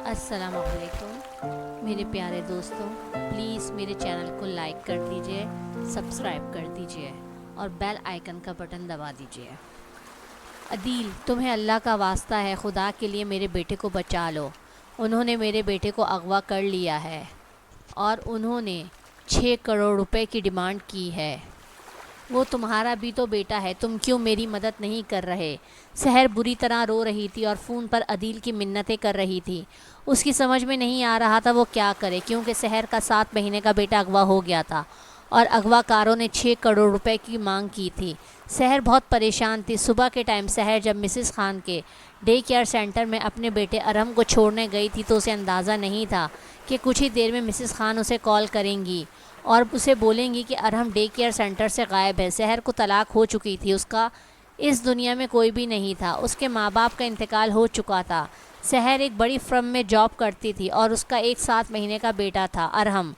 السلام علیکم میرے پیارے دوستوں، پلیز میرے چینل کو لائک کر دیجئے، سبسکرائب کر دیجئے اور بیل آئیکن کا بٹن دبا دیجئے۔ عدیل، تمہیں اللہ کا واسطہ ہے، خدا کے لیے میرے بیٹے کو بچا لو۔ انہوں نے میرے بیٹے کو اغوا کر لیا ہے اور انہوں نے 6 کروڑ روپے کی ڈیمانڈ کی ہے۔ وہ تمہارا بھی تو بیٹا ہے، تم کیوں میری مدد نہیں کر رہے؟ سحر بری طرح رو رہی تھی اور فون پر عدیل کی منتیں کر رہی تھی۔ اس کی سمجھ میں نہیں آ رہا تھا وہ کیا کرے، کیونکہ سحر کا 7 مہینے کا بیٹا اغوا ہو گیا تھا اور اغوا کاروں نے 6 کروڑ روپے کی مانگ کی تھی۔ سحر بہت پریشان تھی۔ صبح کے ٹائم سحر جب مسز خان کے ڈے کیئر سینٹر میں اپنے بیٹے ارحم کو چھوڑنے گئی تھی تو اسے اندازہ نہیں تھا کہ کچھ ہی دیر میں مسز خان اسے کال کریں گی اور اسے بولیں گی کہ ارحم ڈے کیئر سینٹر سے غائب ہے۔ سحر کو طلاق ہو چکی تھی، اس کا اس دنیا میں کوئی بھی نہیں تھا، اس کے ماں باپ کا انتقال ہو چکا تھا۔ سحر ایک بڑی فرم میں جاب کرتی تھی اور اس کا ایک 7 مہینے کا بیٹا تھا ارحم۔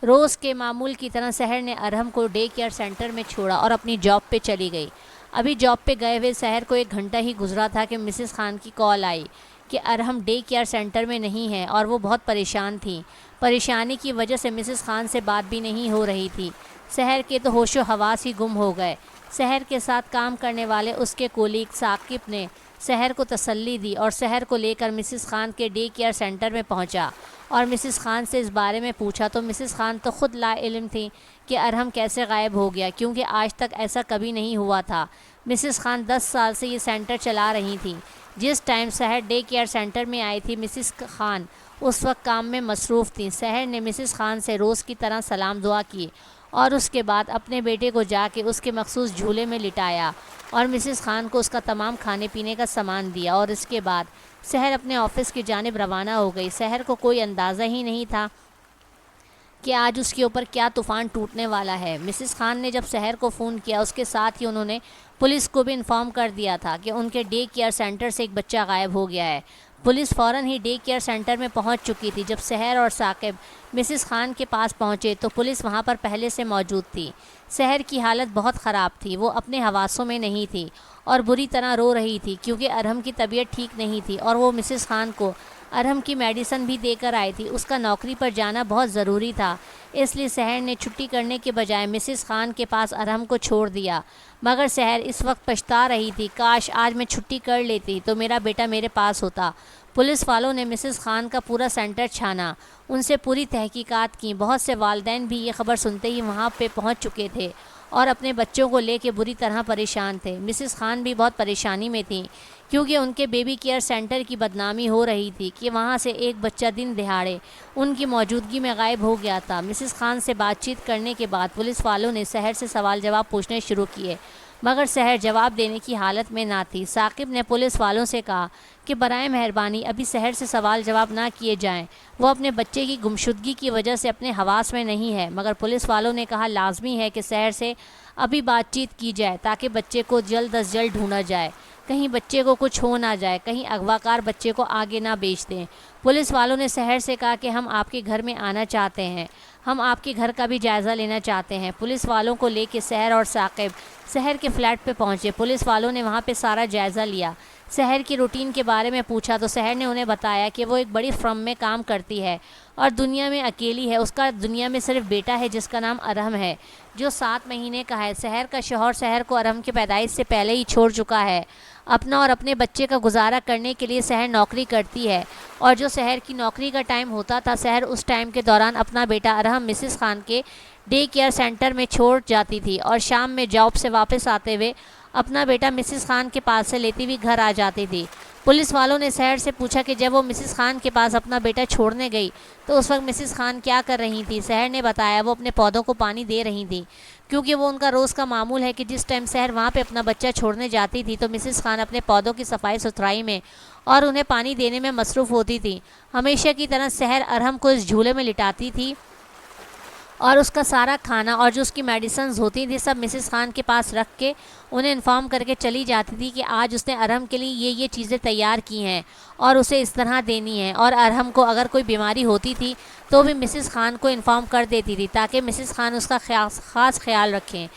روز کے معمول کی طرح سحر نے ارحم کو ڈے کیئر سینٹر میں چھوڑا اور اپنی جاب پہ چلی گئی۔ ابھی جاب پہ گئے ہوئے سحر کو 1 گھنٹہ ہی گزرا تھا کہ مسز خان کی کال آئی کہ ارحم ڈے کیئر سینٹر میں نہیں ہے اور وہ بہت پریشان تھی۔ پریشانی کی وجہ سے مسز خان سے بات بھی نہیں ہو رہی تھی۔ سحر کے تو ہوش و حواس ہی گم ہو گئے۔ سحر کے ساتھ کام کرنے والے اس کے کولیگ ثاقب نے سحر کو تسلی دی اور سحر کو لے کر مسز خان کے ڈے کیئر سینٹر میں پہنچا اور مسز خان سے اس بارے میں پوچھا تو مسز خان تو خود لا علم تھی کہ ارحم کیسے غائب ہو گیا، کیونکہ آج تک ایسا کبھی نہیں ہوا تھا۔ مسز خان 10 سال سے یہ سینٹر چلا رہی تھیں۔ جس ٹائم سحر ڈے کیئر سینٹر میں آئی تھی مسز خان اس وقت کام میں مصروف تھیں۔ سحر نے مسز خان سے روز کی طرح سلام دعا کی اور اس کے بعد اپنے بیٹے کو جا کے اس کے مخصوص جھولے میں لٹایا اور مسز خان کو اس کا تمام کھانے پینے کا سامان دیا اور اس کے بعد سحر اپنے آفس کی جانب روانہ ہو گئی۔ سحر کو کوئی اندازہ ہی نہیں تھا کہ آج اس کے اوپر کیا طوفان ٹوٹنے والا ہے۔ مسز خان نے جب سحر کو فون کیا اس کے ساتھ ہی انہوں نے پولیس کو بھی انفارم کر دیا تھا کہ ان کے ڈے کیئر سینٹر سے ایک بچہ غائب ہو گیا ہے۔ پولیس فوراً ہی ڈے کیئر سینٹر میں پہنچ چکی تھی۔ جب سحر اور ثاقب مسز خان کے پاس پہنچے تو پولیس وہاں پر پہلے سے موجود تھی۔ سحر کی حالت بہت خراب تھی، وہ اپنے حواسوں میں نہیں تھی اور بری طرح رو رہی تھی کیونکہ ارحم کی طبیعت ٹھیک نہیں تھی اور وہ مسز خان کو ارحم کی میڈیسن بھی دے کر آئی تھی۔ اس کا نوکری پر جانا بہت ضروری تھا، اس لیے سحر نے چھٹی کرنے کے بجائے مسز خان کے پاس ارحم کو چھوڑ دیا۔ مگر سحر اس وقت پچھتا رہی تھی، کاش آج میں چھٹی کر لیتی تو میرا بیٹا میرے پاس ہوتا۔ پولیس والوں نے مسز خان کا پورا سینٹر چھانا، ان سے پوری تحقیقات کی۔ بہت سے والدین بھی یہ خبر سنتے ہی وہاں پہ پہنچ چکے تھے اور اپنے بچوں کو لے کے بری طرح پریشان تھے۔ مسز خان بھی بہت پریشانی میں تھیں کیونکہ ان کے بیبی کیئر سینٹر کی بدنامی ہو رہی تھی کہ وہاں سے ایک بچہ دن دہاڑے ان کی موجودگی میں غائب ہو گیا تھا۔ مسز خان سے بات چیت کرنے کے بعد پولیس والوں نے سحر سے سوال جواب پوچھنے شروع کیے، مگر سحر جواب دینے کی حالت میں نہ تھی۔ ثاقب نے پولیس والوں سے کہا کہ برائے مہربانی ابھی سحر سے سوال جواب نہ کیے جائیں، وہ اپنے بچے کی گمشدگی کی وجہ سے اپنے حواس میں نہیں ہے۔ مگر پولیس والوں نے کہا لازمی ہے کہ سحر سے ابھی بات چیت کی جائے تاکہ بچے کو جلد از جلد ڈھونڈا جائے، کہیں بچے کو کچھ ہو نہ جائے، کہیں اغواکار بچے کو آگے نہ بیچ دیں۔ پولیس والوں نے سحر سے کہا کہ ہم آپ کے گھر میں آنا چاہتے ہیں، ہم آپ کے گھر کا بھی جائزہ لینا چاہتے ہیں۔ پولیس والوں کو لے کے سحر اور ثاقب سحر کے فلیٹ پہ پہنچے۔ پولیس والوں نے وہاں پہ سارا جائزہ لیا، سحر کی روٹین کے بارے میں پوچھا تو سحر نے انہیں بتایا کہ وہ ایک بڑی فرم میں کام کرتی ہے اور دنیا میں اکیلی ہے۔ اس کا دنیا میں صرف بیٹا ہے جس کا نام ارحم ہے، جو 7 مہینے کا ہے۔ سحر کا شوہر سحر کو ارحم کی پیدائش سے پہلے ہی چھوڑ چکا ہے۔ اپنا اور اپنے بچے کا گزارا کرنے کے لیے سحر نوکری کرتی ہے اور جو سحر کی نوکری کا ٹائم ہوتا تھا سحر اس ٹائم کے دوران اپنا بیٹا ارحم مسز خان کے ڈے کیئر سینٹر میں چھوڑ جاتی تھی اور شام میں جاب سے واپس آتے ہوئے اپنا بیٹا مسز خان کے پاس سے لیتی ہوئی گھر آ جاتی تھی۔ پولیس والوں نے سحر سے پوچھا کہ جب وہ مسز خان کے پاس اپنا بیٹا چھوڑنے گئی تو اس وقت مسز خان کیا کر رہی تھی؟ سحر نے بتایا وہ اپنے پودوں کو پانی دے رہی تھی، کیونکہ وہ ان کا روز کا معمول ہے کہ جس ٹائم سحر وہاں پہ اپنا بچہ چھوڑنے جاتی تھی تو مسز خان اپنے پودوں کی صفائی ستھرائی میں اور انہیں پانی دینے میں مصروف ہوتی تھی۔ ہمیشہ کی طرح سحر ارحم کو اس جھولے میں لٹاتی تھی اور اس کا سارا کھانا اور جو اس کی میڈیسنز ہوتی تھی سب مسز خان کے پاس رکھ کے انہیں انفارم کر کے چلی جاتی تھی کہ آج اس نے ارحم کے لیے یہ چیزیں تیار کی ہیں اور اسے اس طرح دینی ہیں، اور ارحم کو اگر کوئی بیماری ہوتی تھی تو بھی مسز خان کو انفارم کر دیتی تھی تاکہ مسز خان اس کا خاص خیال رکھیں۔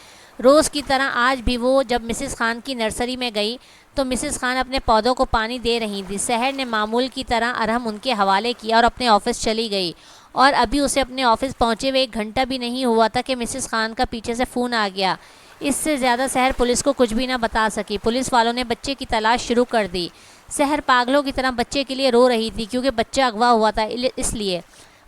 روز کی طرح آج بھی وہ جب مسز خان کی نرسری میں گئی تو مسز خان اپنے پودوں کو پانی دے رہی تھی۔ سحر نے معمول کی طرح ارحم ان کے حوالے کیا اور اپنے آفس چلی گئی، اور ابھی اسے اپنے آفس پہنچے ہوئے 1 گھنٹہ بھی نہیں ہوا تھا کہ مسز خان کا پیچھے سے فون آ گیا۔ اس سے زیادہ سحر پولیس کو کچھ بھی نہ بتا سکی۔ پولیس والوں نے بچے کی تلاش شروع کر دی۔ سحر پاگلوں کی طرح بچے کے لیے رو رہی تھی کیونکہ بچہ اغوا ہوا تھا، اس لیے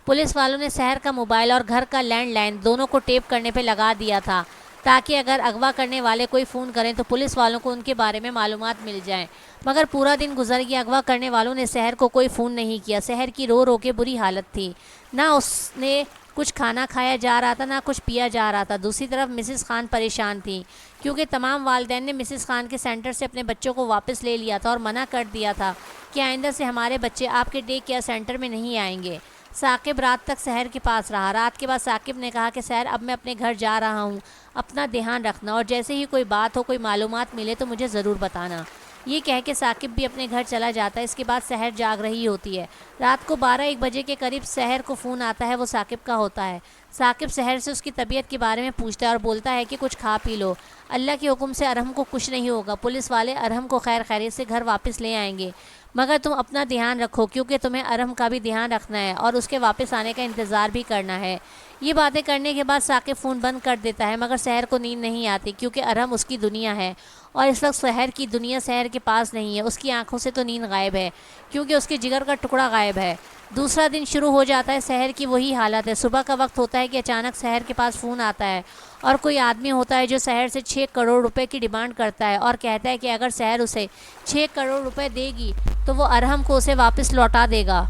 پولیس والوں نے سحر کا موبائل اور گھر کا لینڈ لائن دونوں کو ٹیپ کرنے پہ لگا دیا تھا تاکہ اگر اغوا کرنے والے کوئی فون کریں تو پولیس والوں کو ان کے بارے میں معلومات مل جائیں۔ مگر پورا دن گزر گیا، اغوا کرنے والوں نے سحر کو کوئی فون نہیں کیا۔ سحر کی رو رو کے بری حالت تھی، نہ اس نے کچھ کھانا کھایا جا رہا تھا نہ کچھ پیا جا رہا تھا۔ دوسری طرف مسز خان پریشان تھی کیونکہ تمام والدین نے مسز خان کے سینٹر سے اپنے بچوں کو واپس لے لیا تھا اور منع کر دیا تھا کہ آئندہ سے ہمارے بچے آپ کے ڈے کیئر سینٹر میں نہیں آئیں گے۔ ثاقب رات تک سحر کے پاس رہا۔ رات کے بعد ثاقب نے کہا کہ سحر اب میں اپنے گھر جا رہا ہوں، اپنا دھیان رکھنا اور جیسے ہی کوئی بات ہو، کوئی معلومات ملے تو مجھے ضرور بتانا۔ یہ کہہ کے ثاقب بھی اپنے گھر چلا جاتا ہے۔ اس کے بعد سحر جاگ رہی ہوتی ہے۔ رات کو 12-1 بجے کے قریب سحر کو فون آتا ہے، وہ ثاقب کا ہوتا ہے۔ ثاقب سحر سے اس کی طبیعت کے بارے میں پوچھتا ہے اور بولتا ہے کہ کچھ کھا پی لو، اللہ کے حکم سے ارحم کو کچھ نہیں ہوگا، پولیس والے ارحم کو خیر خیریت سے گھر واپس لے آئیں گے، مگر تم اپنا دھیان رکھو کیونکہ تمہیں ارحم کا بھی دھیان رکھنا ہے اور اس کے واپس آنے کا انتظار بھی کرنا ہے۔ یہ باتیں کرنے کے بعد ثاقب فون بند کر دیتا ہے، مگر سحر کو نیند نہیں آتی کیونکہ ارحم اس کی دنیا ہے اور اس وقت سحر کی دنیا سحر کے پاس نہیں ہے۔ اس کی آنکھوں سے تو نیند غائب ہے کیونکہ اس کے جگر کا ٹکڑا غائب ہے۔ دوسرا دن شروع ہو جاتا ہے۔ سحر کی وہی حالت ہے۔ صبح کا وقت ہوتا ہے کہ اچانک سحر کے پاس فون آتا ہے اور کوئی آدمی ہوتا ہے جو سحر سے 6 کروڑ روپے کی ڈیمانڈ کرتا ہے اور کہتا ہے کہ اگر سحر اسے 6 کروڑ روپے دے گی تو وہ ارحم کو اسے واپس لوٹا دے گا۔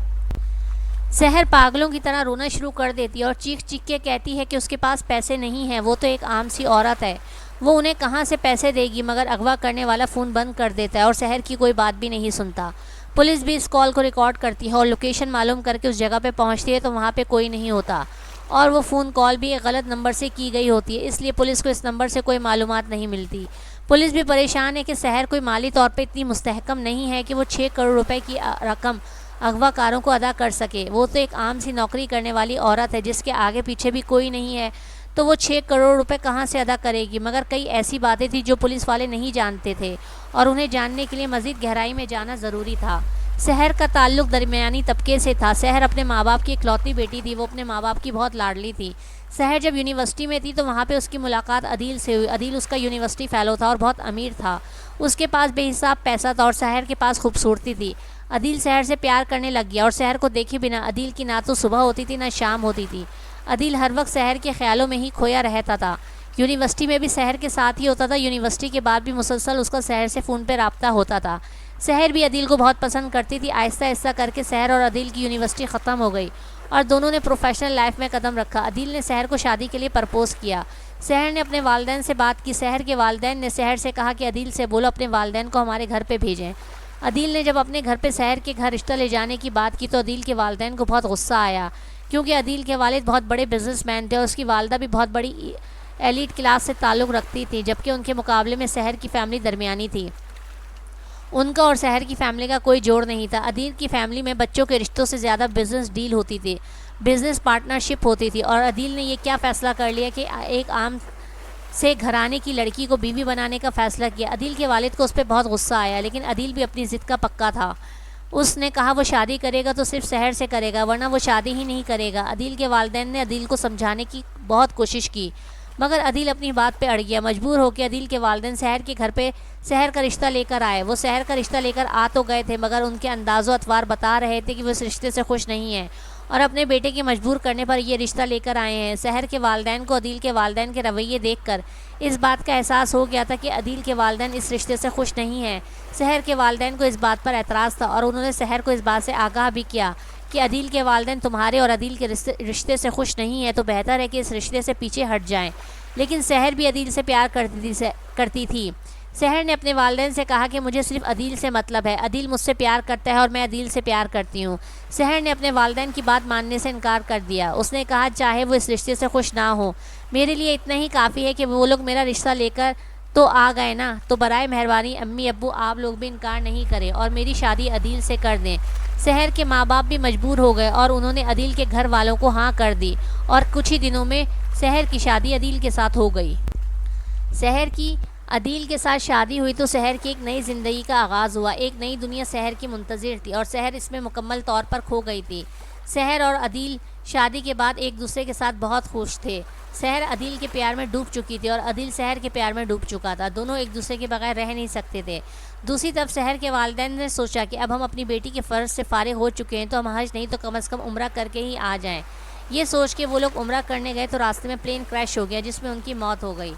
سحر پاگلوں کی طرح رونا شروع کر دیتی ہے اور چیخ چیخ کے کہتی ہے کہ اس کے پاس پیسے نہیں ہیں، وہ تو ایک عام سی عورت ہے، وہ انہیں کہاں سے پیسے دے گی۔ مگر اغوا کرنے والا فون بند کر دیتا ہے اور سحر کی کوئی بات بھی نہیں سنتا۔ پولیس بھی اس کال کو ریکارڈ کرتی ہے اور لوکیشن معلوم کر کے اس جگہ پہ پہنچتی ہے تو وہاں پہ کوئی نہیں ہوتا اور وہ فون کال بھی ایک غلط نمبر سے کی گئی ہوتی ہے، اس لیے پولیس کو اس نمبر سے کوئی معلومات نہیں ملتی۔ پولیس بھی پریشان ہے کہ سحر کوئی مالی طور پہ اتنی مستحکم نہیں ہے کہ وہ 6 کروڑ روپے کی رقم اغوا کاروں کو ادا کر سکے۔ وہ تو ایک عام سی نوکری کرنے والی عورت ہے جس کے آگے پیچھے بھی کوئی نہیں ہے، تو وہ 6 کروڑ روپے کہاں سے ادا کرے گی۔ مگر کئی ایسی باتیں تھیں جو پولیس والے نہیں جانتے تھے اور انہیں جاننے کے لیے مزید گہرائی میں جانا ضروری تھا۔ سحر کا تعلق درمیانی طبقے سے تھا۔ سحر اپنے ماں باپ کی اکلوتی بیٹی تھی، وہ اپنے ماں باپ کی بہت لاڈلی تھی۔ سحر جب یونیورسٹی میں تھی تو وہاں پہ اس کی ملاقات عدیل سے ہوئی۔ عدیل اس کا یونیورسٹی فیلو تھا اور بہت امیر تھا، اس کے پاس بے حساب پیسہ تھا اور سحر کے پاس خوبصورتی تھی۔ عدیل سحر سے پیار کرنے لگ گیا اور سحر کو دیکھے بنا عدیل کی نہ تو صبح ہوتی تھی نہ شام ہوتی تھی۔ عدیل ہر وقت سحر کے خیالوں میں ہی کھویا رہتا تھا۔ یونیورسٹی میں بھی سحر کے ساتھ ہی ہوتا تھا، یونیورسٹی کے بعد بھی مسلسل اس کا سحر سے فون پہ رابطہ ہوتا تھا۔ سحر بھی عدیل کو بہت پسند کرتی تھی۔ آہستہ آہستہ کر کے سحر اور عدیل کی یونیورسٹی ختم ہو گئی اور دونوں نے پروفیشنل لائف میں قدم رکھا۔ عدیل نے سحر کو شادی کے لیے پرپوز کیا۔ سحر نے اپنے والدین سے بات کی۔ سحر کے والدین نے سحر سے کہا کہ عدیل سے بولو اپنے والدین کو ہمارے گھر پہ بھیجیں۔ عدیل نے جب اپنے گھر پہ سحر کے گھر رشتہ لے جانے کی بات کی تو عدیل کے والدین کو بہت غصہ آیا کیونکہ عدیل کے والد بہت بڑے بزنس مین تھے اور اس کی والدہ بھی بہت بڑی ایلیٹ کلاس سے تعلق رکھتی تھی، جبکہ ان کے مقابلے میں سحر کی فیملی درمیانی تھی۔ ان کا اور سحر کی فیملی کا کوئی جوڑ نہیں تھا۔ عدیل کی فیملی میں بچوں کے رشتوں سے زیادہ بزنس ڈیل ہوتی تھی، بزنس پارٹنرشپ ہوتی تھی، اور عدیل نے یہ کیا فیصلہ کر لیا کہ ایک عام سے گھرانے کی لڑکی کو بیوی بنانے کا فیصلہ کیا۔ عدیل کے والد کو اس پہ بہت غصہ آیا، لیکن عدیل بھی اپنی ضد کا پکا تھا۔ اس نے کہا وہ شادی کرے گا تو صرف سحر سے کرے گا ورنہ وہ شادی ہی نہیں کرے گا۔ عدیل کے والدین نے عدیل کو سمجھانے کی بہت کوشش کی مگر عدیل اپنی بات پہ اڑ گیا۔ مجبور ہو کے عدیل کے والدین سحر کے گھر پہ سحر کا رشتہ لے کر آئے۔ وہ سحر کا رشتہ لے کر آ تو گئے تھے مگر ان کے انداز و اطوار بتا رہے تھے کہ وہ اس رشتے سے خوش نہیں ہیں اور اپنے بیٹے کے مجبور کرنے پر یہ رشتہ لے کر آئے ہیں۔ سحر کے والدین کو عدیل کے والدین کے رویے دیکھ کر اس بات کا احساس ہو گیا تھا کہ عدیل کے والدین اس رشتے سے خوش نہیں ہیں۔ سحر کے والدین کو اس بات پر اعتراض تھا اور انہوں نے سحر کو اس بات سے آگاہ بھی کیا کہ عدیل کے والدین تمہارے اور عدیل کے رشتے سے خوش نہیں ہیں تو بہتر ہے کہ اس رشتے سے پیچھے ہٹ جائیں۔ لیکن سحر بھی عدیل سے پیار کرتی تھی۔ سحر نے اپنے والدین سے کہا کہ مجھے صرف عدیل سے مطلب ہے، عدیل مجھ سے پیار کرتا ہے اور میں عدیل سے پیار کرتی ہوں۔ سحر نے اپنے والدین کی بات ماننے سے انکار کر دیا۔ اس نے کہا چاہے وہ اس رشتے سے خوش نہ ہو، میرے لیے اتنا ہی کافی ہے کہ وہ لوگ میرا رشتہ لے کر تو آ گئے نا، تو برائے مہربانی امی ابو آپ لوگ بھی انکار نہیں کریں اور میری شادی عدیل سے کر دیں۔ سحر کے ماں باپ بھی مجبور ہو گئے اور انہوں نے عدیل کے گھر والوں کو ہاں کر دی اور کچھ ہی دنوں میں سحر کی شادی عدیل کے ساتھ ہو گئی۔ سحر کی عدیل کے ساتھ شادی ہوئی تو سحر کی ایک نئی زندگی کا آغاز ہوا۔ ایک نئی دنیا سحر کی منتظر تھی اور سحر اس میں مکمل طور پر کھو گئی تھی۔ سحر اور عدیل شادی کے بعد ایک دوسرے کے ساتھ بہت خوش تھے۔ سحر عدیل کے پیار میں ڈوب چکی تھی اور عدیل سحر کے پیار میں ڈوب چکا تھا۔ دونوں ایک دوسرے کے بغیر رہ نہیں سکتے تھے۔ دوسری طرف سحر کے والدین نے سوچا کہ اب ہم اپنی بیٹی کے فرض سے فارغ ہو چکے ہیں تو ہم حج نہیں تو کم از کم عمرہ کر کے ہی آ جائیں۔ یہ سوچ کے وہ لوگ عمرہ کرنے گئے تو راستے میں پلین کریش ہو گیا جس میں ان کی موت ہو گئی۔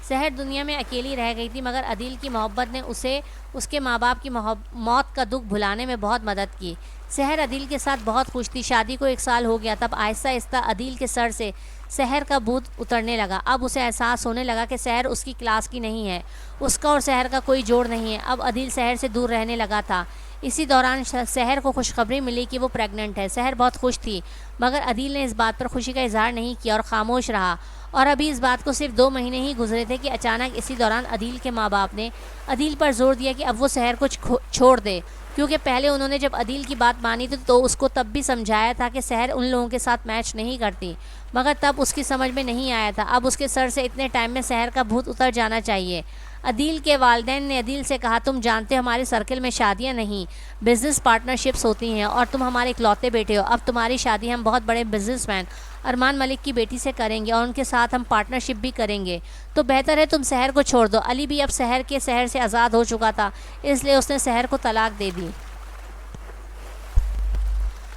سحر دنیا میں اکیلی رہ گئی تھی مگر عدیل کی محبت نے اسے اس کے ماں باپ کی موت کا دکھ بھلانے میں بہت مدد کی۔ سحر عدیل کے ساتھ بہت خوش تھی۔ شادی کو 1 سال ہو گیا تب آہستہ آہستہ عدیل کے سر سے سحر کا بھوت اترنے لگا۔ اب اسے احساس ہونے لگا کہ سحر اس کی کلاس کی نہیں ہے، اس کا اور سحر کا کوئی جوڑ نہیں ہے۔ اب عدیل سحر سے دور رہنے لگا تھا۔ اسی دوران سحر کو خوشخبری ملی کہ وہ پریگننٹ ہے۔ سحر بہت خوش تھی مگر عدیل نے اس بات پر خوشی کا اظہار نہیں کیا اور خاموش رہا۔ اور ابھی اس بات کو صرف 2 مہینے ہی گزرے تھے کہ اچانک اسی دوران عدیل کے ماں باپ نے عدیل پر زور دیا کہ اب وہ سحر کو چھوڑ دے، کیونکہ پہلے انہوں نے جب عدیل کی بات مانی تھی تو اس کو تب بھی سمجھایا تھا کہ سحر ان لوگوں کے ساتھ میچ نہیں کرتی، مگر تب اس کی سمجھ میں نہیں آیا تھا۔ اب اس کے سر سے اتنے ٹائم میں سحر کا بھوت اتر جانا چاہیے۔ عدیل کے والدین نے عدیل سے کہا، تم جانتے ہو ہمارے سرکل میں شادیاں نہیں بزنس پارٹنرشپس ہوتی ہیں اور تم ہمارے اکلوتے بیٹے ہو۔ اب تمہاری شادی ہم بہت بڑے بزنس مین ارمان ملک کی بیٹی سے کریں گے اور ان کے ساتھ ہم پارٹنرشپ بھی کریں گے، تو بہتر ہے تم سحر کو چھوڑ دو۔ علی بھی اب سحر سے آزاد ہو چکا تھا، اس لیے اس نے سحر کو طلاق دے دی،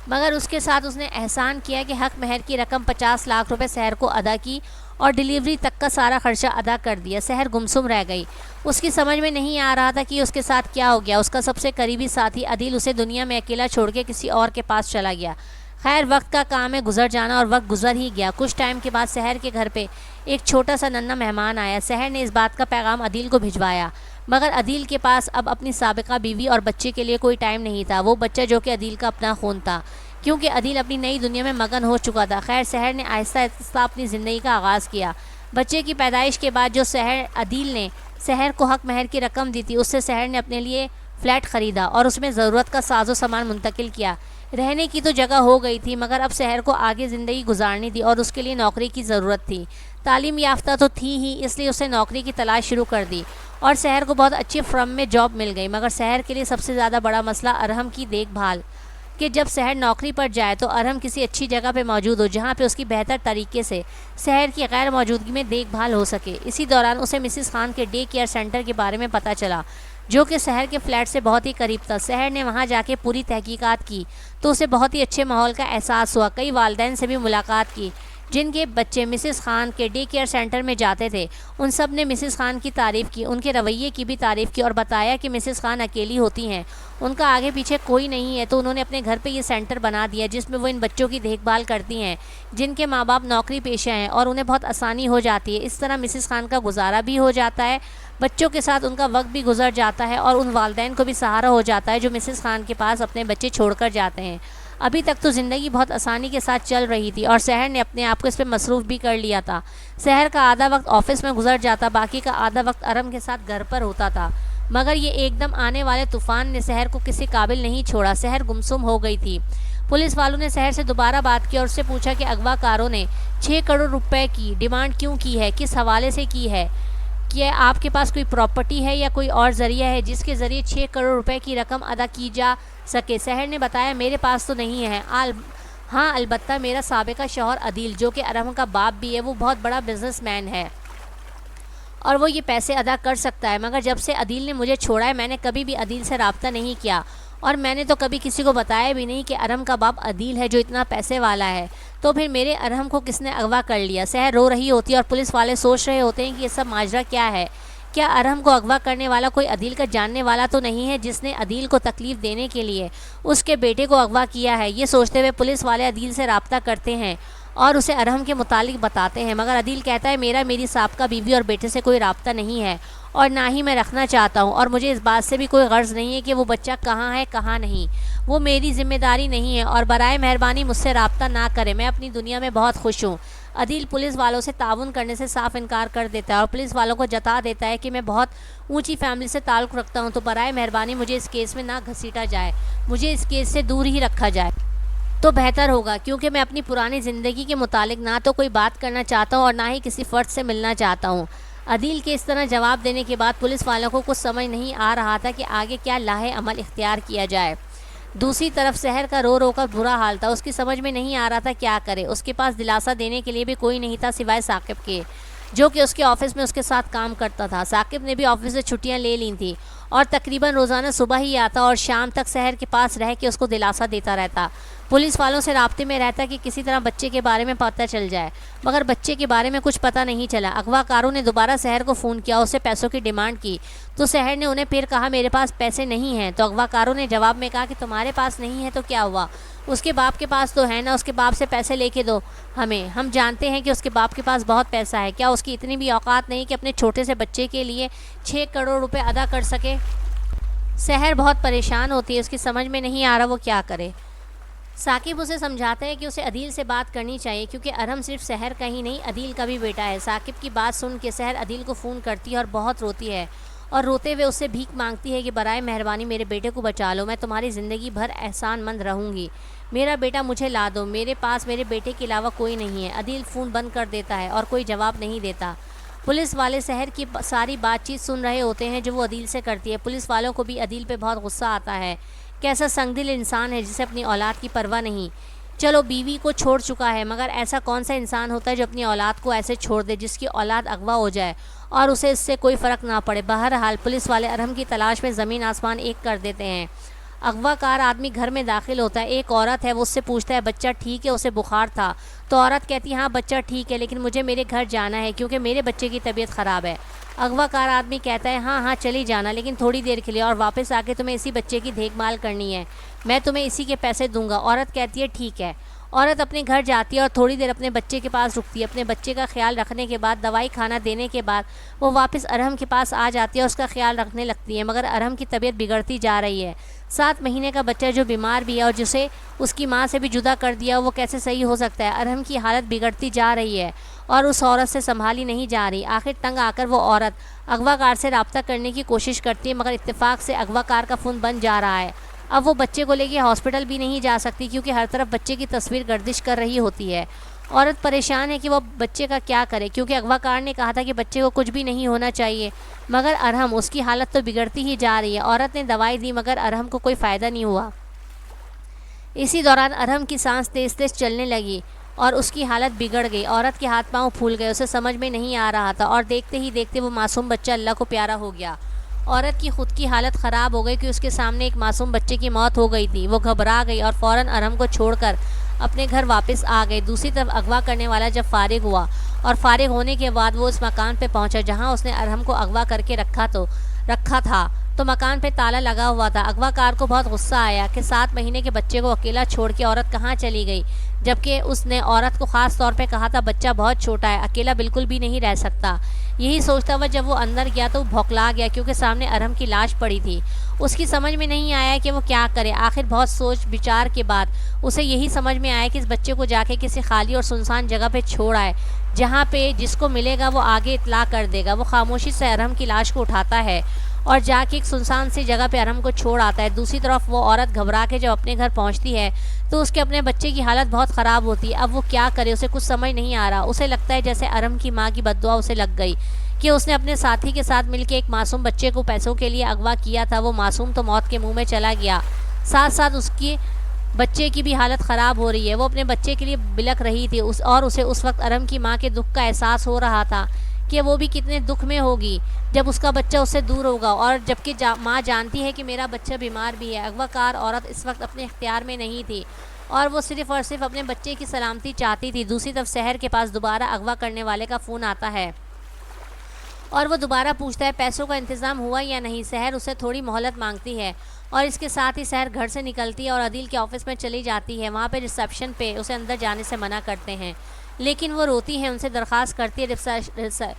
مگر اس کے ساتھ اس نے احسان کیا کہ حق مہر کی رقم 50 لاکھ روپے سحر کو ادا کی اور ڈیلیوری تک کا سارا خرچہ ادا کر دیا۔ سحر گمسم رہ گئی، اس کی سمجھ میں نہیں آ رہا تھا کہ اس کے ساتھ کیا ہو گیا۔ اس کا سب سے قریبی ساتھی عدیل اسے دنیا میں اکیلا چھوڑ کے کسی اور کے پاس چلا گیا۔ خیر، وقت کا کام ہے گزر جانا اور وقت گزر ہی گیا۔ کچھ ٹائم کے بعد سحر کے گھر پہ ایک چھوٹا سا ننھا مہمان آیا۔ سحر نے اس بات کا پیغام عدیل کو بھجوایا، مگر عدیل کے پاس اب اپنی سابقہ بیوی اور بچے کے لیے کوئی ٹائم نہیں تھا، وہ بچہ جو کہ عدیل کا اپنا خون تھا، کیونکہ عدیل اپنی نئی دنیا میں مگن ہو چکا تھا۔ خیر، سحر نے آہستہ آہستہ اپنی زندگی کا آغاز کیا۔ بچے کی پیدائش کے بعد جو عدیل نے سحر کو حق مہر کی رقم دی تھی، اس سے سحر نے اپنے لیے فلیٹ خریدا اور اس میں ضرورت کا ساز و سامان منتقل کیا۔ رہنے کی تو جگہ ہو گئی تھی مگر اب سحر کو آگے زندگی گزارنی تھی اور اس کے لیے نوکری کی ضرورت تھی۔ تعلیم یافتہ تو تھی ہی، اس لیے اسے نوکری کی تلاش شروع کر دی اور سحر کو بہت اچھی فرم میں جاب مل گئی۔ مگر سحر کے لیے سب سے زیادہ بڑا مسئلہ ارحم کی دیکھ بھال، کہ جب سحر نوکری پر جائے تو ارحم کسی اچھی جگہ پہ موجود ہو جہاں پہ اس کی بہتر طریقے سے سحر کی غیر موجودگی میں دیکھ بھال ہو سکے۔ اسی دوران اسے مسز خان کے ڈے کیئر سینٹر کے بارے میں پتہ چلا جو کہ سحر کے فلیٹ سے بہت ہی قریب تھا۔ سحر نے وہاں جا کے پوری تحقیقات کی تو اسے بہت ہی اچھے ماحول کا احساس ہوا۔ کئی والدین سے بھی ملاقات کی جن کے بچے مسز خان کے ڈے کیئر سینٹر میں جاتے تھے، ان سب نے مسز خان کی تعریف کی، ان کے رویے کی بھی تعریف کی اور بتایا کہ مسز خان اکیلی ہوتی ہیں، ان کا آگے پیچھے کوئی نہیں ہے، تو انہوں نے اپنے گھر پہ یہ سینٹر بنا دیا جس میں وہ ان بچوں کی دیکھ بھال کرتی ہیں جن کے ماں باپ نوکری پیشہ ہیں اور انہیں بہت آسانی ہو جاتی ہے۔ اس طرح مسز خان کا گزارا بھی ہو جاتا ہے، بچوں کے ساتھ ان کا وقت بھی گزر جاتا ہے اور ان والدین کو بھی سہارا ہو جاتا ہے جو مسز خان کے پاس اپنے بچے چھوڑ کر جاتے ہیں۔ ابھی تک تو زندگی بہت آسانی کے ساتھ چل رہی تھی اور سحر نے اپنے آپ کو اس پہ مصروف بھی کر لیا تھا۔ سحر کا آدھا وقت آفس میں گزر جاتا، باقی کا آدھا وقت ارحم کے ساتھ گھر پر ہوتا تھا، مگر یہ ایک دم آنے والے طوفان نے سحر کو کسی قابل نہیں چھوڑا۔ سحر گمسم ہو گئی تھی۔ پولیس والوں نے سحر سے دوبارہ بات کی اور اس سے پوچھا کہ اغوا کاروں نے 6 کروڑ روپے کی ڈیمانڈ کیوں کی ہے، کس حوالے سے کی ہے، کہ آپ کے پاس کوئی پراپرٹی ہے یا کوئی اور ذریعہ ہے جس کے ذریعے 6 کروڑ روپے کی رقم ادا کی جا سکے۔ سحر نے بتایا، میرے پاس تو نہیں ہے، ہاں البتہ میرا سابقہ شوہر عدیل جو کہ ارحم کا باپ بھی ہے، وہ بہت بڑا بزنس مین ہے اور وہ یہ پیسے ادا کر سکتا ہے، مگر جب سے عدیل نے مجھے چھوڑا ہے میں نے کبھی بھی عدیل سے رابطہ نہیں کیا اور میں نے تو کبھی کسی کو بتایا بھی نہیں کہ ارحم کا باپ عدیل ہے جو اتنا پیسے والا ہے، تو پھر میرے ارحم کو کس نے اغوا کر لیا۔ سحر رو رہی ہوتی ہے اور پولیس والے سوچ رہے ہوتے ہیں کہ یہ سب ماجرا کیا ہے، کیا ارحم کو اغوا کرنے والا کوئی عدیل کا جاننے والا تو نہیں ہے جس نے عدیل کو تکلیف دینے کے لیے اس کے بیٹے کو اغوا کیا ہے۔ یہ سوچتے ہوئے پولیس والے عدیل سے رابطہ کرتے ہیں اور اسے ارحم کے متعلق بتاتے ہیں، مگر عدیل کہتا ہے میری سابقہ بیوی اور بیٹے سے کوئی رابطہ نہیں ہے اور نہ ہی میں رکھنا چاہتا ہوں اور مجھے اس بات سے بھی کوئی غرض نہیں ہے کہ وہ بچہ کہاں ہے کہاں نہیں، وہ میری ذمہ داری نہیں ہے اور برائے مہربانی مجھ سے رابطہ نہ کرے، میں اپنی دنیا میں بہت خوش ہوں۔ عدیل پولیس والوں سے تعاون کرنے سے صاف انکار کر دیتا ہے اور پولیس والوں کو جتا دیتا ہے کہ میں بہت اونچی فیملی سے تعلق رکھتا ہوں، تو برائے مہربانی مجھے اس کیس میں نہ گھسیٹا جائے، مجھے اس کیس سے دور ہی رکھا جائے تو بہتر ہوگا، کیونکہ میں اپنی پرانی زندگی کے متعلق نہ تو کوئی بات کرنا چاہتا ہوں اور نہ ہی کسی فرد سے ملنا چاہتا ہوں۔ عدیل کے اس طرح جواب دینے کے بعد پولیس والوں کو کچھ سمجھ نہیں آ رہا تھا کہ آگے کیا لاہ عمل اختیار کیا جائے۔ دوسری طرف سحر کا رو رو کر برا حال تھا، اس کی سمجھ میں نہیں آ رہا تھا کیا کرے۔ اس کے پاس دلاسا دینے کے لیے بھی کوئی نہیں تھا سوائے ثاقب کے، جو کہ اس کے آفس میں اس کے ساتھ کام کرتا تھا۔ ثاقب نے بھی آفس سے چھٹیاں لے لی تھیں اور تقریباً روزانہ صبح ہی آتا اور شام تک سحر کے پاس رہ کے اس کو دلاسا دیتا رہتا، پولیس والوں سے رابطے میں رہتا کہ کسی طرح بچے کے بارے میں پتہ چل جائے، مگر بچے کے بارے میں کچھ پتہ نہیں چلا۔ اغوا کاروں نے دوبارہ سحر کو فون کیا، اسے پیسوں کی ڈیمانڈ کی تو سحر نے انہیں پھر کہا میرے پاس پیسے نہیں ہیں، تو اغوا کاروں نے جواب میں کہا کہ تمہارے پاس نہیں ہے تو کیا ہوا، اس کے باپ کے پاس تو ہے نا، اس کے باپ سے پیسے لے کے دو ہمیں، ہم جانتے ہیں کہ اس کے باپ کے پاس بہت پیسہ ہے، کیا اس کی اتنی بھی اوقات نہیں کہ اپنے چھوٹے سے بچے کے لیے 6 کروڑ روپے ادا کر سکے۔ سحر بہت پریشان ہوتی ہے، اس کی سمجھ میں نہیں آ رہا وہ کیا کرے۔ ثاقب اسے سمجھاتا ہے کہ اسے عدیل سے بات کرنی چاہیے کیونکہ ارحم صرف سحر کا ہی نہیں عدیل کا بھی بیٹا ہے۔ ثاقب کی بات سن کے سحر عدیل کو فون کرتی ہے اور بہت روتی ہے اور روتے ہوئے اس سے بھیک مانگتی ہے کہ برائے مہربانی میرے بیٹے کو بچا لو، میں تمہاری زندگی بھر احسان مند رہوں گی، میرا بیٹا مجھے لا دو، میرے پاس میرے بیٹے کے علاوہ کوئی نہیں ہے۔ عدیل فون بند کر دیتا ہے اور کوئی جواب نہیں دیتا۔ پولیس والے سحر کی ساری بات چیت سن رہے ہوتے ہیں جو وہ عدیل سے کرتی ہے۔ پولیس والوں کو بھی عدیل پہ بہت غصہ آتا ہے، کیسا سنگ دل انسان ہے جسے اپنی اولاد کی پرواہ نہیں۔ چلو بیوی کو چھوڑ چکا ہے مگر ایسا کون سا انسان ہوتا ہے جو اپنی اولاد کو ایسے چھوڑ دے، جس کی اولاد اغوا ہو جائے اور اسے اس سے کوئی فرق نہ پڑے۔ بہرحال پولیس والے ارحم کی تلاش میں زمین آسمان ایک کر دیتے ہیں۔ اغوا کار آدمی گھر میں داخل ہوتا ہے، ایک عورت ہے، وہ اس سے پوچھتا ہے بچہ ٹھیک ہے، اسے بخار تھا، تو عورت کہتی ہے ہاں بچہ ٹھیک ہے لیکن مجھے میرے گھر جانا ہے کیونکہ میرے بچے کی طبیعت خراب ہے۔ اغوا کار آدمی کہتا ہے ہاں ہاں چلی جانا لیکن تھوڑی دیر کے لیے، اور واپس آ کے تمہیں اسی بچے کی دیکھ بھال کرنی ہے، میں تمہیں اسی کے پیسے دوں گا۔ عورت کہتی ہے ٹھیک ہے۔ عورت اپنے گھر جاتی ہے اور تھوڑی دیر اپنے بچے کے پاس رکتی ہے۔ اپنے بچے کا خیال رکھنے کے بعد دوائی کھانا دینے کے بعد وہ واپس ارحم کے پاس آ جاتی ہے اور اس کا خیال رکھنے لگتی ہے، مگر ارحم کی طبیعت بگڑتی جا رہی ہے۔ 7 مہینے کا بچہ جو بیمار بھی ہے اور جسے اس کی ماں سے بھی جدا کر دیا وہ کیسے صحیح ہو سکتا ہے۔ ارحم کی حالت بگڑتی جا رہی ہے اور اس عورت سے سنبھالی نہیں جا رہی۔ آخر تنگ آ کر وہ عورت اغوا کار سے رابطہ کرنے کی کوشش کرتی ہے مگر اتفاق سے اغوا کار کا فون بند جا رہا ہے۔ اب وہ بچے کو لے کے ہاسپٹل بھی نہیں جا سکتی کیونکہ ہر طرف بچے کی تصویر گردش کر رہی ہوتی ہے۔ عورت پریشان ہے کہ وہ بچے کا کیا کرے کیونکہ اغوا کار نے کہا تھا کہ بچے کو کچھ بھی نہیں ہونا چاہیے، مگر ارحم اس کی حالت تو بگڑتی ہی جا رہی ہے۔ عورت نے دوائی دی مگر ارحم کو کوئی فائدہ نہیں ہوا۔ اسی دوران ارحم کی سانس تیز تیز چلنے لگی اور اس کی حالت بگڑ گئی۔ عورت کے ہاتھ پاؤں پھول گئے، اسے سمجھ میں نہیں آ رہا تھا اور دیکھتے ہی دیکھتے وہ معصوم بچہ اللہ کو پیارا ہو گیا۔ عورت کی خود کی حالت خراب ہو گئی کہ اس کے سامنے ایک معصوم بچے کی موت ہو گئی تھی۔ وہ گھبرا گئی اور فوراً ارحم کو چھوڑ کر اپنے گھر واپس آ گئی۔ دوسری طرف اغوا کرنے والا جب فارغ ہوا اور فارغ ہونے کے بعد وہ اس مکان پہ پہنچا جہاں اس نے ارحم کو اغوا کر کے رکھا تھا تو مکان پہ تالا لگا ہوا تھا۔ اغوا کار کو بہت غصہ آیا کہ 7 مہینے کے بچے کو اکیلا چھوڑ کے عورت کہاں چلی گئی، جبکہ اس نے عورت کو خاص طور پہ کہا تھا بچہ بہت چھوٹا ہے، اکیلا بالکل بھی نہیں رہ سکتا۔ یہی سوچتا ہوا جب وہ اندر گیا تو وہ بھوکلا گیا کیونکہ سامنے ارحم کی لاش پڑی تھی۔ اس کی سمجھ میں نہیں آیا کہ وہ کیا کرے۔ آخر بہت سوچ بچار کے بعد اسے یہی سمجھ میں آیا کہ اس بچے کو جا کے کسی خالی اور سنسان جگہ پہ چھوڑ آئے جہاں پہ جس کو ملے گا وہ آگے اطلاع کر دے گا۔ وہ خاموشی سے ارحم کی لاش کو اٹھاتا ہے اور جا کے ایک سنسان سی جگہ پہ ارحم کو چھوڑ آتا ہے۔ دوسری طرف وہ عورت گھبرا کے جب اپنے گھر پہنچتی ہے تو اس کے اپنے بچے کی حالت بہت خراب ہوتی ہے۔ اب وہ کیا کرے، اسے کچھ سمجھ نہیں آ رہا۔ اسے لگتا ہے جیسے ارحم کی ماں کی بد دعا اسے لگ گئی کہ اس نے اپنے ساتھی کے ساتھ مل کے ایک معصوم بچے کو پیسوں کے لیے اغوا کیا تھا۔ وہ معصوم تو موت کے منہ میں چلا گیا، ساتھ ساتھ اس کی بچے کی بھی حالت خراب ہو رہی ہے۔ وہ اپنے بچے کے لیے بلک رہی تھی اور اسے اس وقت ارحم کی ماں کے دکھ کا احساس ہو رہا تھا کہ وہ بھی کتنے دکھ میں ہوگی جب اس کا بچہ اس سے دور ہوگا، اور جبکہ ماں جانتی ہے کہ میرا بچہ بیمار بھی ہے۔ اغوا کار عورت اس وقت اپنے اختیار میں نہیں تھی اور وہ صرف اور صرف اپنے بچے کی سلامتی چاہتی تھی۔ دوسری طرف سحر کے پاس دوبارہ اغوا کرنے والے کا فون آتا ہے اور وہ دوبارہ پوچھتا ہے پیسوں کا انتظام ہوا یا نہیں۔ سحر اسے تھوڑی مہلت مانگتی ہے اور اس کے ساتھ ہی سحر گھر سے نکلتی ہے اور عدیل کے آفس میں چلی جاتی ہے۔ وہاں پہ ریسیپشن پہ اسے اندر جانے سے منع کرتے ہیں لیکن وہ روتی ہے، ان سے درخواست کرتی ہے۔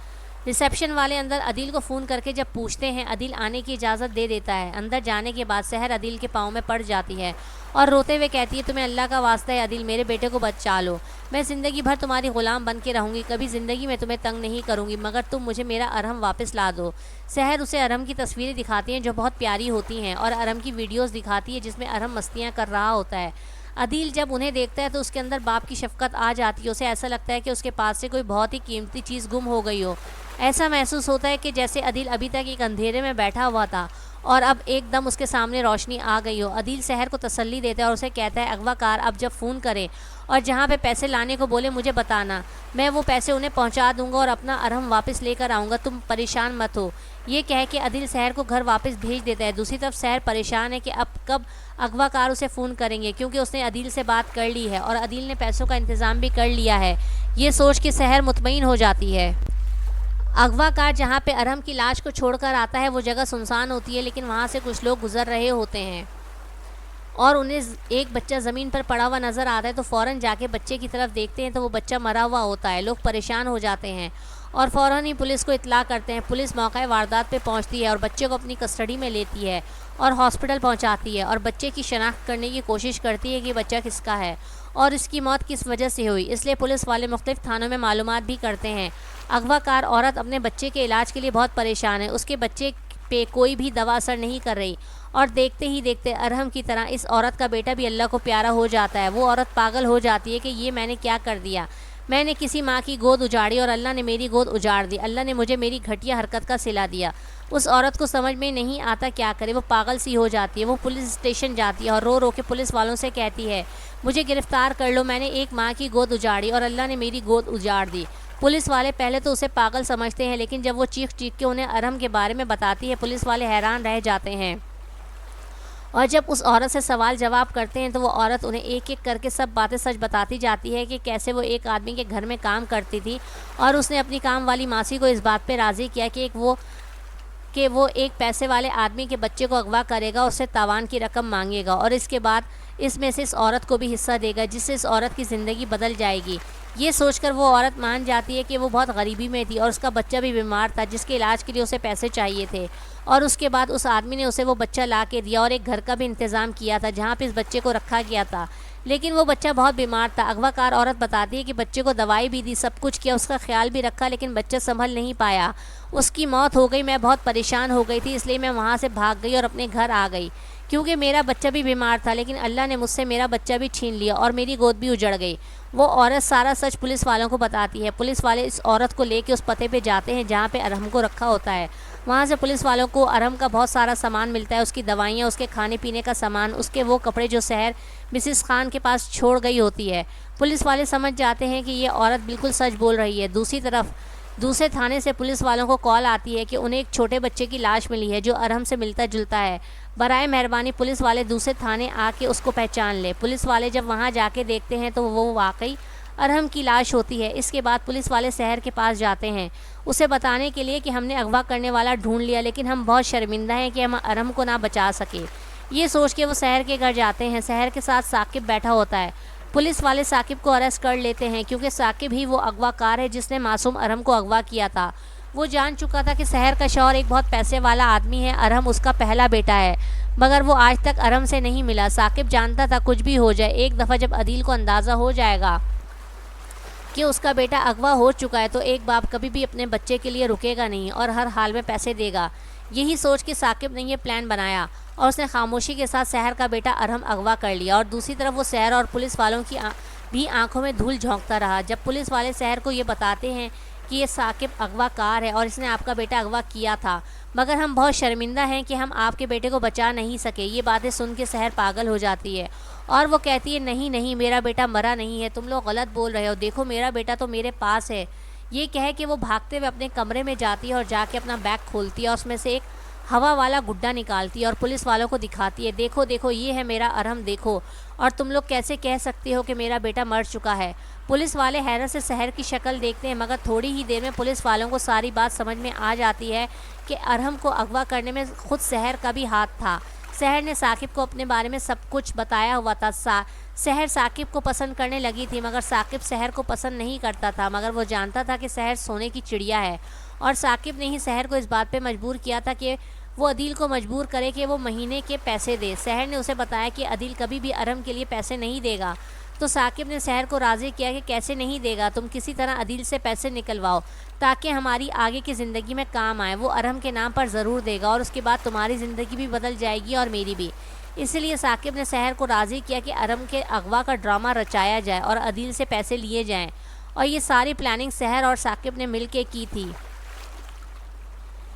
ریسیپشن والے اندر عدیل کو فون کر کے جب پوچھتے ہیں عدیل آنے کی اجازت دے دیتا ہے۔ اندر جانے کے بعد سحر عدیل کے پاؤں میں پڑ جاتی ہے اور روتے ہوئے کہتی ہے تمہیں اللہ کا واسطہ ہے عدیل، میرے بیٹے کو بچا لو، میں زندگی بھر تمہاری غلام بن کے رہوں گی، کبھی زندگی میں تمہیں تنگ نہیں کروں گی، مگر تم مجھے میرا ارحم واپس لا دو۔ سحر اسے ارحم کی تصویریں دکھاتی ہیں جو بہت پیاری ہوتی ہیں اور ارحم کی ویڈیوز دکھاتی ہے جس میں ارحم مستیاں کر رہا ہوتا ہے۔ عدیل جب انہیں دیکھتا ہے تو اس کے اندر باپ کی شفقت آ جاتی ہے۔ اسے ایسا لگتا ہے کہ اس کے پاس سے کوئی بہت ہی قیمتی چیز گم ہو گئی ہو، ایسا محسوس ہوتا ہے کہ جیسے عدیل ابھی تک ایک اندھیرے میں بیٹھا ہوا تھا اور اب ایک دم اس کے سامنے روشنی آ گئی ہو۔ عدیل سحر کو تسلی دیتا ہے اور اسے کہتا ہے اغوا کار اب جب فون کرے اور جہاں پہ پیسے لانے کو بولے مجھے بتانا، میں وہ پیسے انہیں پہنچا دوں گا اور اپنا ارحم واپس لے کر آؤں گا، تم پریشان مت ہو۔ یہ کہہ کے عدیل سحر کو گھر واپس بھیج دیتا ہے۔ دوسری طرف سحر پریشان ہے کہ اب کب اغوا کار اسے فون کریں گے، کیونکہ اس نے عدیل سے بات کر لی ہے اور عدیل نے پیسوں کا انتظام بھی کر لیا ہے۔ یہ سوچ کے سحر مطمئن ہو جاتی ہے۔ اغوا کار جہاں پہ ارحم کی لاش کو چھوڑ کر آتا ہے وہ جگہ سنسان ہوتی ہے، لیکن وہاں سے کچھ لوگ گزر رہے ہوتے ہیں اور انہیں ایک بچہ زمین پر پڑا ہوا نظر آتا ہے، تو فوراً جا کے بچے کی طرف دیکھتے ہیں تو وہ بچہ مرا ہوا ہوتا ہے۔ لوگ پریشان ہو جاتے ہیں اور فوراً ہی پولیس کو اطلاع کرتے ہیں۔ پولیس موقع واردات پہ پہنچتی ہے اور بچے کو اپنی کسٹڈی میں لیتی ہے اور ہاسپٹل پہنچاتی ہے اور بچے کی شناخت کرنے کی کوشش کرتی ہے کہ بچہ کس کا ہے اور اس کی موت کس وجہ سے ہوئی، اس لیے پولیس والے مختلف تھانوں میں معلومات بھی کرتے ہیں۔ اغوا کار عورت اپنے بچے کے علاج کے لیے بہت پریشان ہے، اس کے بچے پہ کوئی بھی دوا اثر نہیں کر رہی اور دیکھتے ہی دیکھتے ارحم کی طرح اس عورت کا بیٹا بھی اللہ کو پیارا ہو جاتا ہے۔ وہ عورت پاگل ہو جاتی ہے کہ یہ میں نے کیا کر دیا، میں نے کسی ماں کی گود اجاڑی اور اللہ نے میری گود اجاڑ دی، اللہ نے مجھے میری گھٹیا حرکت کا صلہ دیا۔ اس عورت کو سمجھ میں نہیں آتا کیا کرے، وہ پاگل سی ہو جاتی ہے۔ وہ پولیس اسٹیشن جاتی ہے اور رو رو کے پولیس والوں سے کہتی ہے مجھے گرفتار کر لو، میں نے ایک ماں کی گود اجاڑی اور اللہ نے میری گود اجاڑ دی۔ پولیس والے پہلے تو اسے پاگل سمجھتے ہیں، لیکن جب وہ چیخ چیخ کے انہیں ارحم کے بارے میں بتاتی ہے پولیس والے حیران رہ جاتے ہیں اور جب اس عورت سے سوال جواب کرتے ہیں تو وہ عورت انہیں ایک ایک کر کے سب باتیں سچ بتاتی جاتی ہے کہ کیسے وہ ایک آدمی کے گھر میں کام کرتی تھی اور اس نے اپنی کام والی ماسی کو اس بات پہ راضی کیا کہ وہ ایک پیسے والے آدمی کے بچے کو اغوا کرے گا، اس سے تاوان کی رقم مانگے گا اور اس کے بعد اس میں سے اس عورت کو بھی حصہ دے گا، جس سے اس عورت کی زندگی بدل جائے گی۔ یہ سوچ کر وہ عورت مان جاتی ہے کہ وہ بہت غریبی میں تھی اور اس کا بچہ بھی بیمار تھا جس کے علاج کے لیے اسے پیسے چاہیے تھے، اور اس کے بعد اس آدمی نے اسے وہ بچہ لا کے دیا اور ایک گھر کا بھی انتظام کیا تھا جہاں پہ اس بچے کو رکھا گیا تھا، لیکن وہ بچہ بہت بیمار تھا۔ اغوا کار عورت بتاتی ہے کہ بچے کو دوائی بھی دی، سب کچھ کیا، اس کا خیال بھی رکھا، لیکن بچہ سنبھل نہیں پایا، اس کی موت ہو گئی۔ میں بہت پریشان ہو گئی تھی، اس لیے میں وہاں سے بھاگ گئی اور اپنے گھر آ گئی کیونکہ میرا بچہ بھی بیمار تھا، لیکن اللہ نے مجھ سے میرا بچہ بھی چھین لیا اور میری گود بھی اجڑ گئی۔ وہ عورت سارا سچ پولیس والوں کو بتاتی ہے۔ پولیس والے اس عورت کو لے کے اس پتے پہ جاتے ہیں جہاں پہ ارحم کو رکھا ہوتا ہے۔ وہاں سے پولیس والوں کو ارحم کا بہت سارا سامان ملتا ہے، اس کی دوائیاں، اس کے کھانے پینے کا سامان، اس کے وہ کپڑے جو سحر مسز خان کے پاس چھوڑ گئی ہوتی ہے۔ پولیس والے سمجھ جاتے ہیں کہ یہ عورت بالکل سچ بول رہی ہے۔ دوسری طرف دوسرے تھانے سے پولیس والوں کو کال آتی ہے کہ انہیں ایک چھوٹے بچے کی لاش ملی ہے جو ارحم سے ملتا جلتا ہے، برائے مہربانی پولیس والے دوسرے تھانے آ کے اس کو پہچان لے۔ پولیس والے جب وہاں جا کے دیکھتے ہیں تو وہ واقعی ارحم کی لاش ہوتی ہے۔ اس کے بعد پولیس والے سحر کے پاس جاتے ہیں اسے بتانے کے لیے کہ ہم نے اغوا کرنے والا ڈھونڈ لیا، لیکن ہم بہت شرمندہ ہیں کہ ہم ارحم کو نہ بچا سکے۔ یہ سوچ کے وہ سحر کے گھر جاتے ہیں۔ سحر کے ساتھ ثاقب بیٹھا ہوتا ہے۔ پولیس والے ثاقب کو اریسٹ کر لیتے ہیں کیونکہ ثاقب ہی وہ اغوا کار ہے جس نے معصوم ارحم کو اغوا کیا تھا۔ وہ جان چکا تھا کہ سحر کا شوہر ایک بہت پیسے والا آدمی ہے، ارحم اس کا پہلا بیٹا ہے، مگر وہ آج تک ارحم سے نہیں ملا۔ ثاقب جانتا تھا کچھ بھی ہو جائے، ایک دفعہ جب عدیل کو اندازہ ہو جائے گا کہ اس کا بیٹا اغوا ہو چکا ہے تو ایک باپ کبھی بھی اپنے بچے کے لیے رکے گا نہیں اور ہر حال میں پیسے دے گا۔ یہی سوچ کے ثاقب نے یہ پلان بنایا اور اس نے خاموشی کے ساتھ سحر کا بیٹا ارحم اغوا کر لیا، اور دوسری طرف وہ سحر اور پولیس والوں کی بھی آنکھوں میں دھول جھونکتا رہا۔ جب پولیس والے سحر کو یہ بتاتے ہیں کہ یہ ثاقب اغوا کار ہے اور اس نے آپ کا بیٹا اغوا کیا تھا، مگر ہم بہت شرمندہ ہیں کہ ہم آپ کے بیٹے کو بچا نہیں سکے، یہ باتیں سن کے سحر پاگل ہو جاتی ہے اور وہ کہتی ہے نہیں نہیں، میرا بیٹا مرا نہیں ہے، تم لوگ غلط بول رہے ہو، دیکھو میرا بیٹا تو میرے پاس ہے۔ یہ کہہ کے وہ بھاگتے ہوئے اپنے کمرے میں جاتی ہے اور جا کے اپنا بیگ کھولتی ہے اور اس میں سے ایک ہوا والا گڈا نکالتی ہے اور پولیس والوں کو دکھاتی ہے، دیکھو دیکھو یہ ہے میرا ارحم، دیکھو، اور تم لوگ کیسے کہہ سکتے ہو کہ میرا بیٹا مر چکا ہے۔ پولیس والے حیرت سے سحر کی شکل دیکھتے ہیں، مگر تھوڑی ہی دیر میں پولیس والوں کو ساری بات سمجھ میں آ جاتی ہے کہ ارحم کو اغوا کرنے میں خود سحر کا بھی ہاتھ تھا۔ سحر نے ثاقب کو اپنے بارے میں سب کچھ بتایا ہوا تھا۔ سحر ثاقب کو پسند کرنے لگی تھی، مگر ثاقب سحر کو پسند نہیں کرتا تھا، مگر وہ جانتا تھا کہ سحر سونے کی چڑیا ہے، اور ثاقب نے ہی سحر کو اس بات پہ مجبور کیا تھا کہ وہ عدیل کو مجبور کرے کہ وہ مہینے کے پیسے دے۔ سحر نے اسے بتایا کہ عدیل کبھی بھی ارحم کے لیے پیسے نہیں دے گا، تو ثاقب نے سحر کو راضی کیا کہ کیسے نہیں دے گا، تم کسی طرح عدیل سے پیسے نکلواؤ تاکہ ہماری آگے کی زندگی میں کام آئے، وہ ارحم کے نام پر ضرور دے گا اور اس کے بعد تمہاری زندگی بھی بدل جائے گی اور میری بھی۔ اسی لیے ثاقب نے سحر کو راضی کیا کہ ارحم کے اغوا کا ڈرامہ رچایا جائے اور عدیل سے پیسے لیے جائیں، اور یہ ساری پلاننگ سحر اور ثاقب نے مل کے کی تھی۔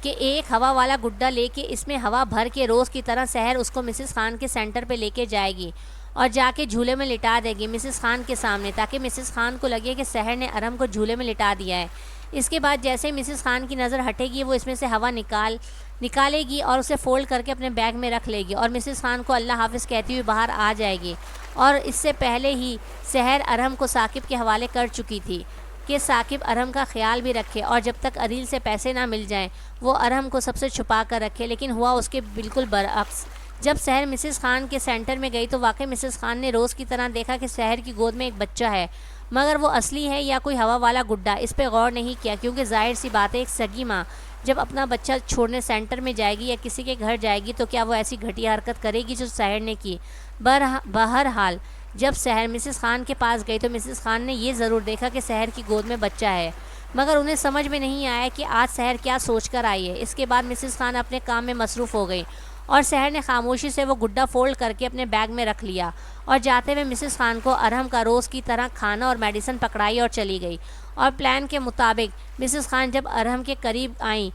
کہ ایک ہوا والا گڈا لے کے اس میں ہوا بھر کے روز کی طرح سحر اس کو مسز خان کے سینٹر پہ لے کے جائے گی اور جا کے جھولے میں لٹا دے گی مسز خان کے سامنے، تاکہ مسز خان کو لگے کہ سحر نے ارم کو جھولے میں لٹا دیا ہے۔ اس کے بعد جیسے مسز خان کی نظر ہٹے گی وہ اس میں سے ہوا نکالے گی اور اسے فولڈ کر کے اپنے بیگ میں رکھ لے گی اور مسز خان کو اللہ حافظ کہتی ہوئی باہر آ جائے گی۔ اور اس سے پہلے ہی سحر ارم کو ثاقب کے حوالے کر چکی تھی کہ ثاقب ارم کا خیال بھی رکھے اور جب تک عدیل سے پیسے نہ مل جائیں وہ ارم کو سب سے چھپا کر رکھے، لیکن ہوا اس کے بالکل برعکس۔ جب سحر مسز خان کے سینٹر میں گئی تو واقعی مسز خان نے روز کی طرح دیکھا کہ سحر کی گود میں ایک بچہ ہے، مگر وہ اصلی ہے یا کوئی ہوا والا گڈا اس پہ غور نہیں کیا، کیونکہ ظاہر سی بات ہے ایک سگی ماں جب اپنا بچہ چھوڑنے سینٹر میں جائے گی یا کسی کے گھر جائے گی تو کیا وہ ایسی گھٹیا حرکت کرے گی جو سحر نے کی۔ بہرحال جب سحر مسز خان کے پاس گئی تو مسز خان نے یہ ضرور دیکھا کہ سحر کی گود میں بچہ ہے، مگر انہیں سمجھ میں نہیں آیا کہ آج سحر کیا سوچ کر آئی ہے۔ اس کے بعد مسز خان اپنے کام میں مصروف ہو گئی اور سحر نے خاموشی سے وہ گڈا فولڈ کر کے اپنے بیگ میں رکھ لیا اور جاتے ہوئے مسز خان کو ارہم کا روز کی طرح کھانا اور میڈیسن پکڑائی اور چلی گئی۔ اور پلان کے مطابق مسز خان جب ارہم کے قریب آئیں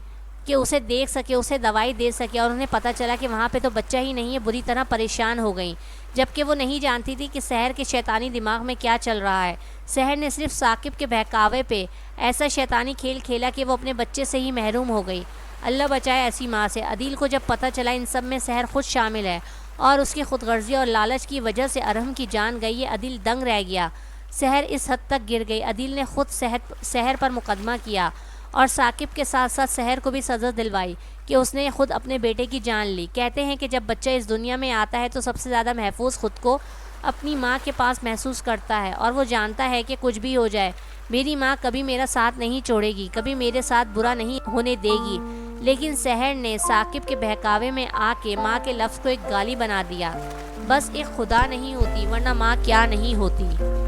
کہ اسے دیکھ سکے، اسے دوائی دے سکے، اور انہیں پتہ چلا کہ وہاں پہ تو بچہ ہی نہیں ہے، بری طرح پریشان ہو گئیں، جبکہ وہ نہیں جانتی تھی کہ سحر کے شیطانی دماغ میں کیا چل رہا ہے۔ سحر نے صرف ثاقب کے بہکاوے پہ ایسا شیطانی کھیل کھیلا کہ وہ اپنے بچے سے ہی محروم ہو گئی۔ اللہ بچائے ایسی ماں سے۔ عدیل کو جب پتہ چلا ان سب میں سحر خود شامل ہے اور اس کی خود غرضی اور لالچ کی وجہ سے ارہم کی جان گئی ہے، عدیل دنگ رہ گیا۔ سحر اس حد تک گر گئی، عدیل نے خود سحر پر مقدمہ کیا اور ثاقب کے ساتھ ساتھ سحر کو بھی سزا دلوائی کہ اس نے خود اپنے بیٹے کی جان لی۔ کہتے ہیں کہ جب بچہ اس دنیا میں آتا ہے تو سب سے زیادہ محفوظ خود کو اپنی ماں کے پاس محسوس کرتا ہے، اور وہ جانتا ہے کہ کچھ بھی ہو جائے میری ماں کبھی میرا ساتھ نہیں چھوڑے گی، کبھی میرے ساتھ برا نہیں ہونے دے گی۔ لیکن سحر نے ثاقب کے بہکاوے میں آ کے ماں کے لفظ کو ایک گالی بنا دیا۔ بس ایک خدا نہیں ہوتی ورنہ ماں کیا نہیں ہوتی۔